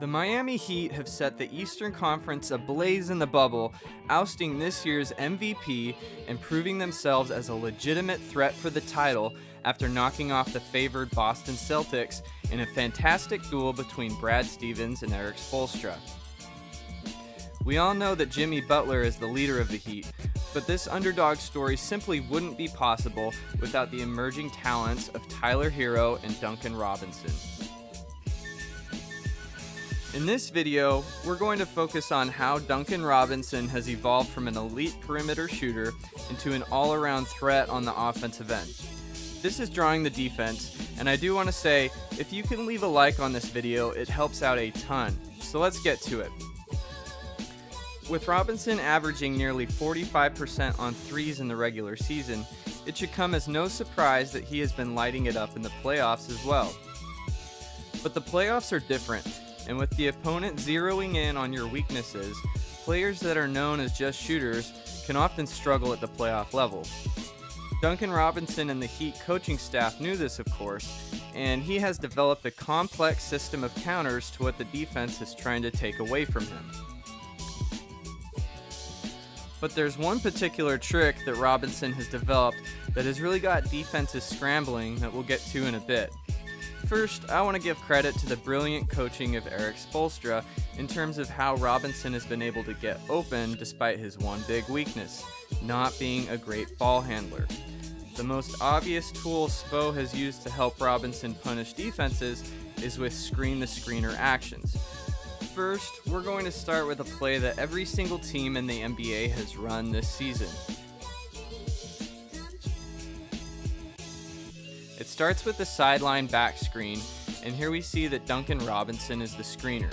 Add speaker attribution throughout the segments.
Speaker 1: The Miami Heat have set the Eastern Conference ablaze in the bubble, ousting this year's MVP and proving themselves as a legitimate threat for the title after knocking off the favored Boston Celtics in a fantastic duel between Brad Stevens and Eric Spoelstra. We all know that Jimmy Butler is the leader of the Heat, but this underdog story simply wouldn't be possible without the emerging talents of Tyler Hero and Duncan Robinson. In this video, we're going to focus on how Duncan Robinson has evolved from an elite perimeter shooter into an all-around threat on the offensive end. This is drawing the defense, and I do want to say, if you can leave a like on this video, it helps out a ton. So let's get to it. With Robinson averaging nearly 45% on threes in the regular season, it should come as no surprise that he has been lighting it up in the playoffs as well. But the playoffs are different. And with the opponent zeroing in on your weaknesses, players that are known as just shooters can often struggle at the playoff level. Duncan Robinson and the Heat coaching staff knew this, of course, and he has developed a complex system of counters to what the defense is trying to take away from him. But there's one particular trick that Robinson has developed that has really got defenses scrambling that we'll get to in a bit. First, I want to give credit to the brilliant coaching of Eric Spoelstra in terms of how Robinson has been able to get open despite his one big weakness, not being a great ball handler. The most obvious tool Spo has used to help Robinson punish defenses is with screen-the-screener actions. First, we're going to start with a play that every single team in the NBA has run this season. It starts with the sideline back screen, and here we see that Duncan Robinson is the screener.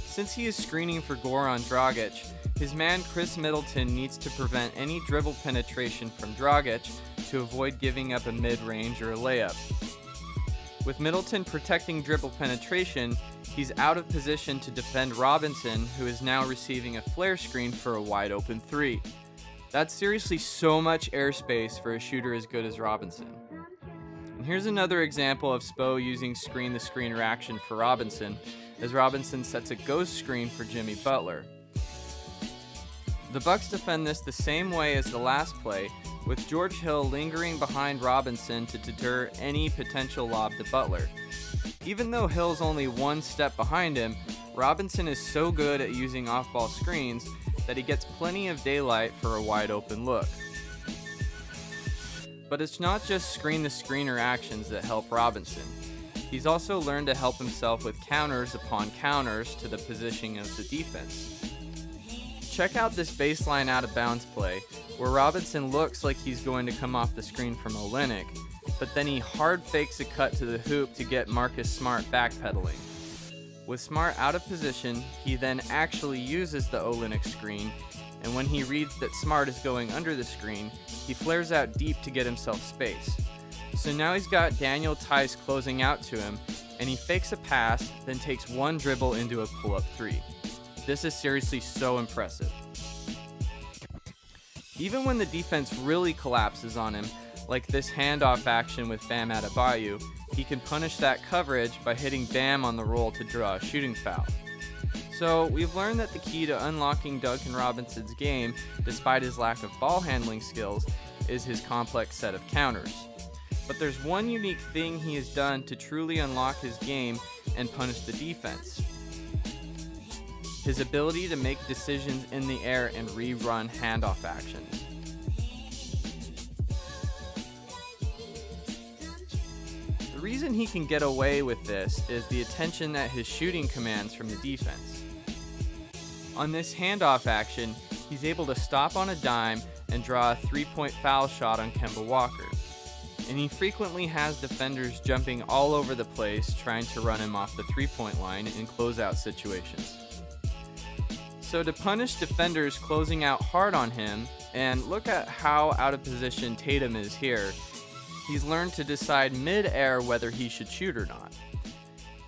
Speaker 1: Since he is screening for Goran Dragic, his man Chris Middleton needs to prevent any dribble penetration from Dragic to avoid giving up a mid-range or a layup. With Middleton protecting dribble penetration, he's out of position to defend Robinson, who is now receiving a flare screen for a wide-open three. That's seriously so much airspace for a shooter as good as Robinson. And here's another example of Spo using screen-the-screener action for Robinson, as Robinson sets a ghost screen for Jimmy Butler. The Bucks defend this the same way as the last play, with George Hill lingering behind Robinson to deter any potential lob to Butler. Even though Hill's only one step behind him, Robinson is so good at using off-ball screens that he gets plenty of daylight for a wide-open look. But it's not just screen-the-screener actions that help Robinson. He's also learned to help himself with counters upon counters to the positioning of the defense. Check out this baseline out-of-bounds play, where Robinson looks like he's going to come off the screen from Olynyk, but then he hard fakes a cut to the hoop to get Marcus Smart backpedaling. With Smart out of position, he then actually uses the Olynyk screen, and when he reads that Smart is going under the screen, he flares out deep to get himself space. So now he's got Daniel Tice closing out to him, and he fakes a pass, then takes one dribble into a pull-up three. This is seriously so impressive. Even when the defense really collapses on him, like this handoff action with Bam Adebayo, he can punish that coverage by hitting Bam on the roll to draw a shooting foul. So we've learned that the key to unlocking Duncan Robinson's game, despite his lack of ball handling skills, is his complex set of counters. But there's one unique thing he has done to truly unlock his game and punish the defense: his ability to make decisions in the air and rerun handoff actions. The reason he can get away with this is the attention that his shooting commands from the defense. On this handoff action, he's able to stop on a dime and draw a three-point foul shot on Kemba Walker. And he frequently has defenders jumping all over the place trying to run him off the three-point line in closeout situations. So to punish defenders closing out hard on him, and look at how out of position Tatum is here, he's learned to decide mid-air whether he should shoot or not.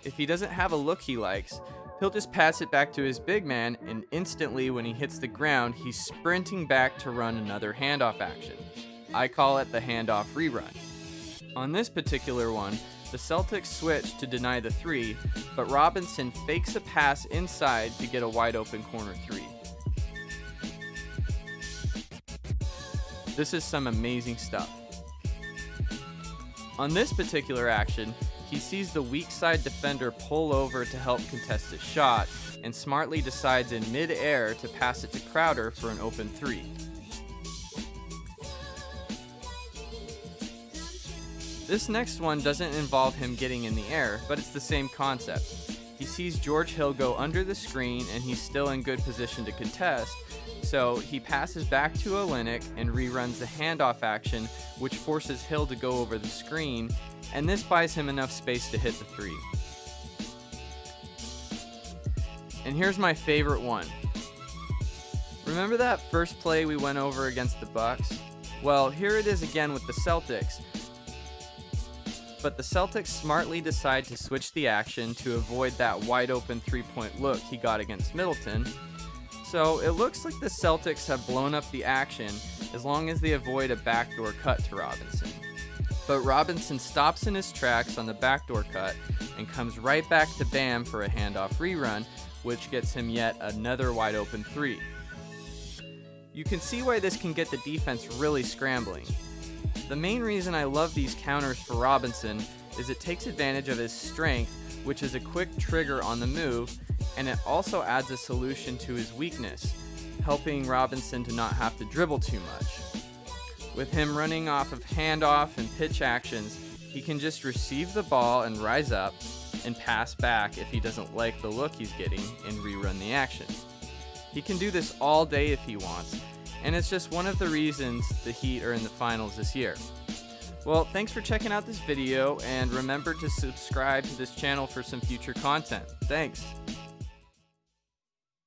Speaker 1: If he doesn't have a look he likes, he'll just pass it back to his big man, and instantly when he hits the ground, he's sprinting back to run another handoff action. I call it the handoff rerun. On this particular one, The Celtics switch to deny the three, but Robinson fakes a pass inside to get a wide open corner three. This is some amazing stuff. On this particular action, he sees the weak side defender pull over to help contest his shot, and smartly decides in mid-air to pass it to Crowder for an open three. This next one doesn't involve him getting in the air, but it's the same concept. He sees George Hill go under the screen and he's still in good position to contest, so he passes back to Olynyk and reruns the handoff action, which forces Hill to go over the screen, and this buys him enough space to hit the three. And here's my favorite one. Remember that first play we went over against the Bucks? Well, here it is again with the Celtics. But the Celtics smartly decide to switch the action to avoid that wide open three-point look he got against Middleton. So it looks like the Celtics have blown up the action as long as they avoid a backdoor cut to Robinson. But Robinson stops in his tracks on the backdoor cut and comes right back to Bam for a handoff rerun, which gets him yet another wide open three. You can see why this can get the defense really scrambling. The main reason I love these counters for Robinson is it takes advantage of his strength, which is a quick trigger on the move, and it also adds a solution to his weakness, helping Robinson to not have to dribble too much. With him running off of handoff and pitch actions, he can just receive the ball and rise up and pass back if he doesn't like the look he's getting and rerun the action. He can do this all day if he wants, and it's just one of the reasons the Heat are in the finals this year. Well, thanks for checking out this video, and remember to subscribe to this channel for some future content. Thanks!